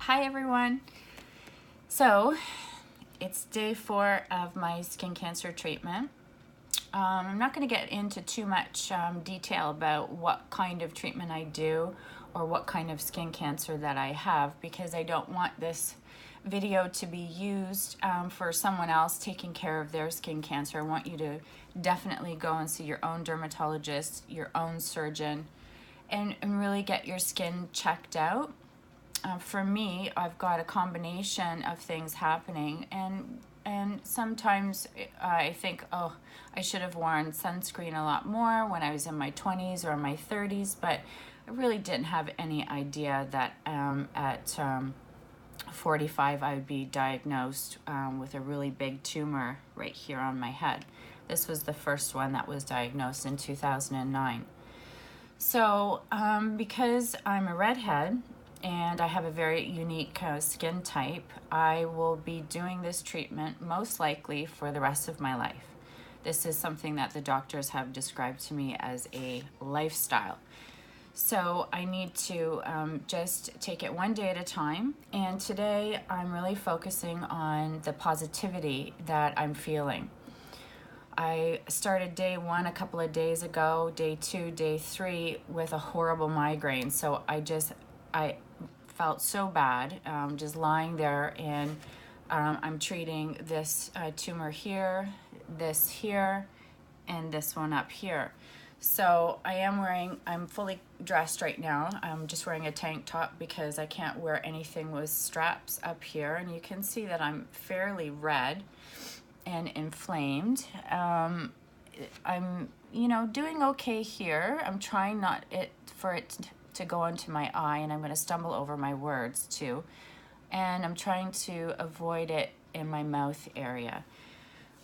Hi everyone. So it's day 4 of my skin cancer treatment. I'm not going to get into too much detail about what kind of treatment I do or what kind of skin cancer that I have, because I don't want this video to be used for someone else taking care of their skin cancer. I want you to definitely go and see your own dermatologist, your own surgeon, and really get your skin checked out. For me, I've got a combination of things happening, and sometimes I think, oh, I should have worn sunscreen a lot more when I was in my 20s or my 30s, but I really didn't have any idea that at 45 I would be diagnosed with a really big tumor right here on my head. This was the first one that was diagnosed in 2009. So because I'm a redhead, and I have a very unique skin type, I will be doing this treatment most likely for the rest of my life. This is something that the doctors have described to me as a lifestyle. So I need to just take it one day at a time. And today I'm really focusing on the positivity that I'm feeling. I started day 1 a couple of days ago, day 2, day 3 with a horrible migraine. So I felt so bad just lying there, and I'm treating this tumor here, this here, and this one up here. So I'm fully dressed right now. I'm just wearing a tank top because I can't wear anything with straps up here, and you can see that I'm fairly red and inflamed. I'm doing okay here. I'm trying not for it to go into my eye, and I'm going to stumble over my words too. And I'm trying to avoid it in my mouth area,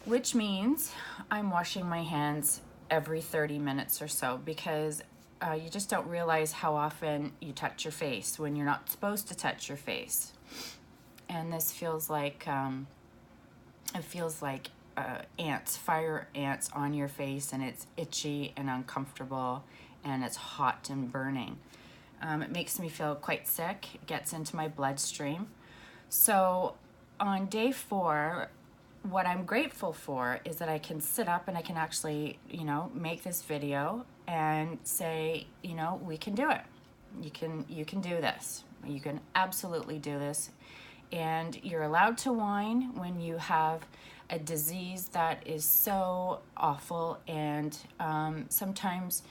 which means I'm washing my hands every 30 minutes or so, because you just don't realize how often you touch your face when you're not supposed to touch your face. And this feels like ants, fire ants on your face, and it's itchy and uncomfortable, and it's hot and burning. It makes me feel quite sick. It gets into my bloodstream. So on day 4, what I'm grateful for is that I can sit up and I can actually, make this video and say, we can do it. You can do this. You can absolutely do this. And you're allowed to whine when you have a disease that is so awful, and sometimes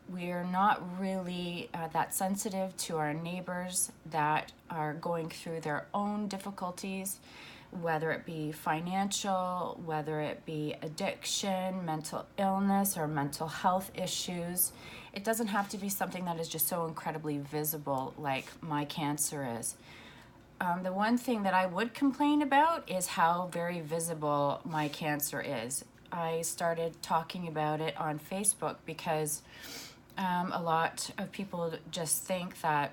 we're not really that sensitive to our neighbors that are going through their own difficulties, whether it be financial, whether it be addiction, mental illness, or mental health issues. It doesn't have to be something that is just so incredibly visible like my cancer is. The one thing that I would complain about is how very visible my cancer is. I started talking about it on Facebook because a lot of people just think that,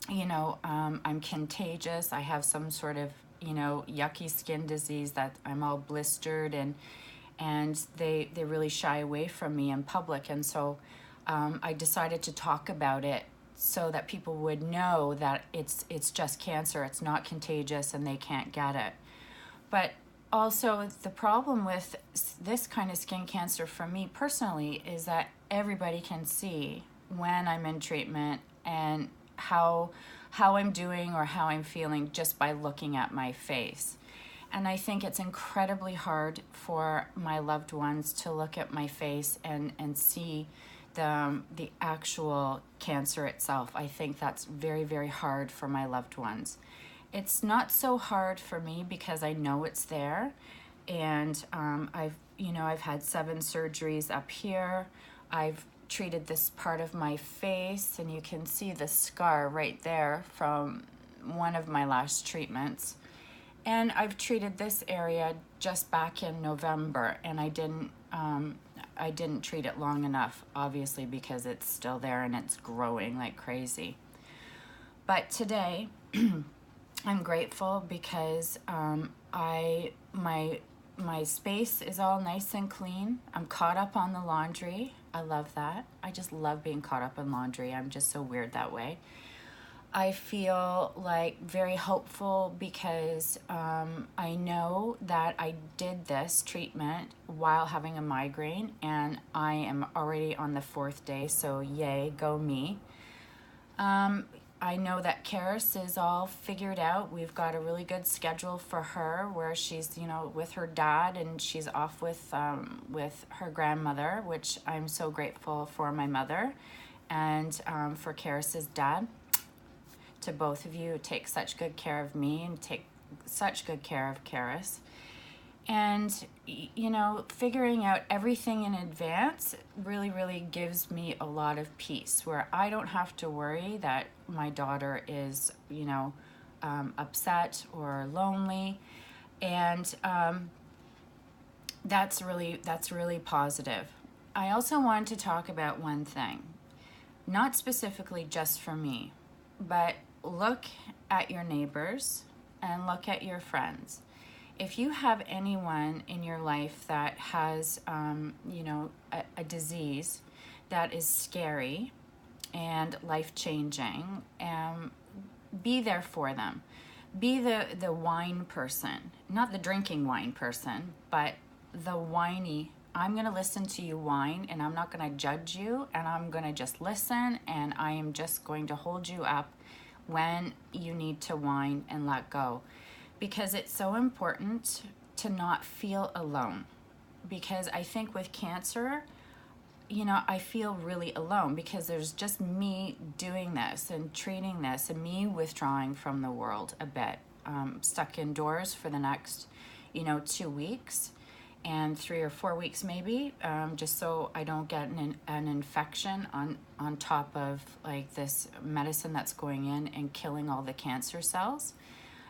I'm contagious. I have some sort of, yucky skin disease, that I'm all blistered, and they really shy away from me in public. And so I decided to talk about it so that people would know that it's just cancer, it's not contagious, and they can't get it. But also, the problem with this kind of skin cancer for me personally is that everybody can see when I'm in treatment and how I'm doing or how I'm feeling just by looking at my face. And I think it's incredibly hard for my loved ones to look at my face and see the actual cancer itself. I think that's very, very hard for my loved ones. It's not so hard for me because I know it's there, and I've had 7 surgeries up here. I've treated this part of my face, and you can see the scar right there from one of my last treatments. And I've treated this area just back in November, and I didn't treat it long enough, obviously, because it's still there and it's growing like crazy. But today, I'm grateful because my space is all nice and clean. I'm caught up on the laundry. I love that. I just love being caught up in laundry. I'm just so weird that way. I feel like very hopeful because I know that I did this treatment while having a migraine, and I am already on the 4th day, so yay, go me. I know that Karis is all figured out. We've got a really good schedule for her where she's, with her dad, and she's off with her grandmother, which I'm so grateful for my mother and for Karis's dad. To both of you, take such good care of me and take such good care of Karis. And, figuring out everything in advance really, really gives me a lot of peace, where I don't have to worry that my daughter is, upset or lonely. And that's really positive. I also wanted to talk about one thing, not specifically just for me, but look at your neighbors and look at your friends. If you have anyone in your life that has, a disease that is scary and life-changing, be there for them. Be the wine person, not the drinking wine person, but the whiny. I'm going to listen to you whine, and I'm not going to judge you, and I'm going to just listen, and I am just going to hold you up when you need to whine and let go. Because it's so important to not feel alone. Because I think with cancer, I feel really alone because there's just me doing this and treating this and me withdrawing from the world a bit. Stuck indoors for the next, 2 weeks and 3 or 4 weeks maybe, just so I don't get an infection on top of like this medicine that's going in and killing all the cancer cells.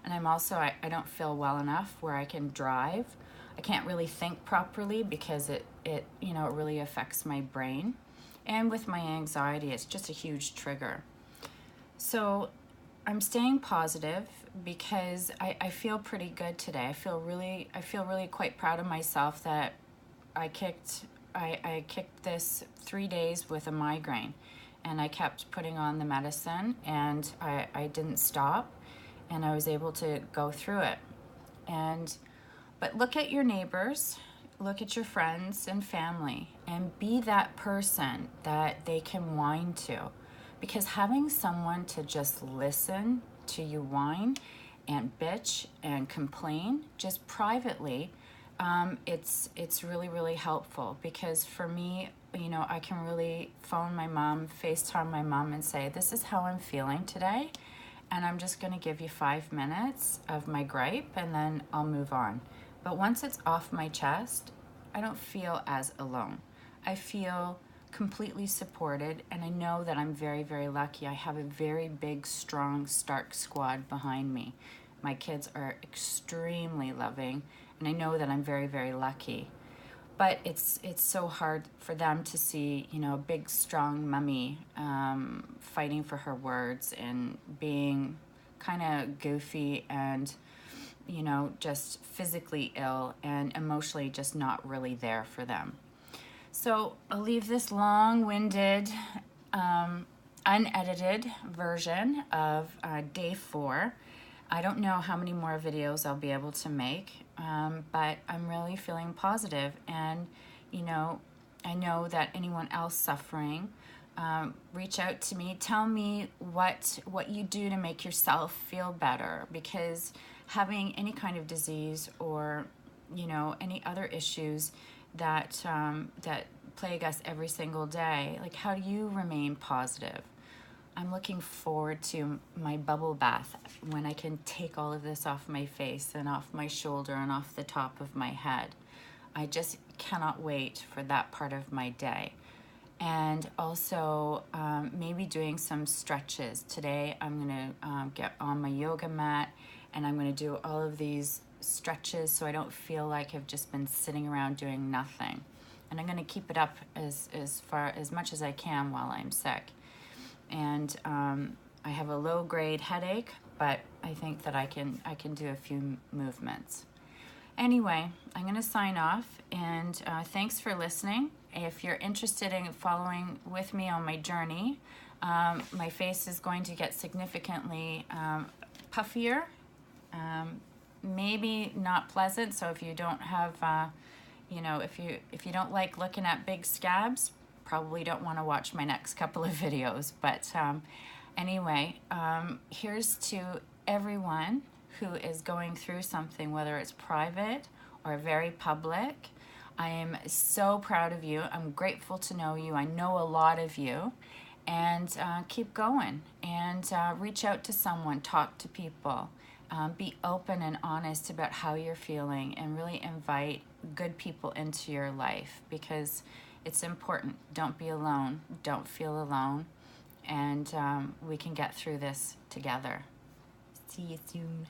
And I'm also, I don't feel well enough where I can drive. I can't really think properly because it really affects my brain. And with my anxiety, it's just a huge trigger. So I'm staying positive because I feel pretty good today. I feel really quite proud of myself that I kicked this 3 days with a migraine, and I kept putting on the medicine, and I didn't stop, and I was able to go through it. But look at your neighbors, look at your friends and family, and be that person that they can whine to. Because having someone to just listen to you whine and bitch and complain just privately, it's really, really helpful. Because for me, I can really phone my mom, FaceTime my mom and say, this is how I'm feeling today, and I'm just going to give you 5 minutes of my gripe, and then I'll move on. But once it's off my chest, I don't feel as alone. I feel completely supported, and I know that I'm very, very lucky. I have a very big, strong, Stark squad behind me. My kids are extremely loving, and I know that I'm very, very lucky. But it's so hard for them to see, a big, strong mummy fighting for her words and being kind of goofy and, just physically ill and emotionally just not really there for them. So I'll leave this long-winded, unedited version of day 4. I don't know how many more videos I'll be able to make, but I'm really feeling positive. And, I know that anyone else suffering, reach out to me. Tell me what you do to make yourself feel better, because having any kind of disease or, any other issues that plague us every single day, like, how do you remain positive? I'm looking forward to my bubble bath when I can take all of this off my face and off my shoulder and off the top of my head. I just cannot wait for that part of my day. And also maybe doing some stretches. Today I'm going to get on my yoga mat, and I'm going to do all of these stretches so I don't feel like I've just been sitting around doing nothing. And I'm going to keep it up as much as I can while I'm sick. And I have a low-grade headache, but I think that I can do a few movements. Anyway, I'm going to sign off, and thanks for listening. If you're interested in following with me on my journey, My face is going to get significantly puffier, maybe not pleasant. So if you don't have, you know, if you don't like looking at big scabs, probably don't want to watch my next couple of videos. But anyway, here's to everyone who is going through something, whether it's private or very public. I am so proud of you. I'm grateful to know you. I know a lot of you. And keep going and reach out to someone, talk to people. Be open and honest about how you're feeling, and really invite good people into your life, because it's important. Don't be alone. Don't feel alone. And we can get through this together. See you soon.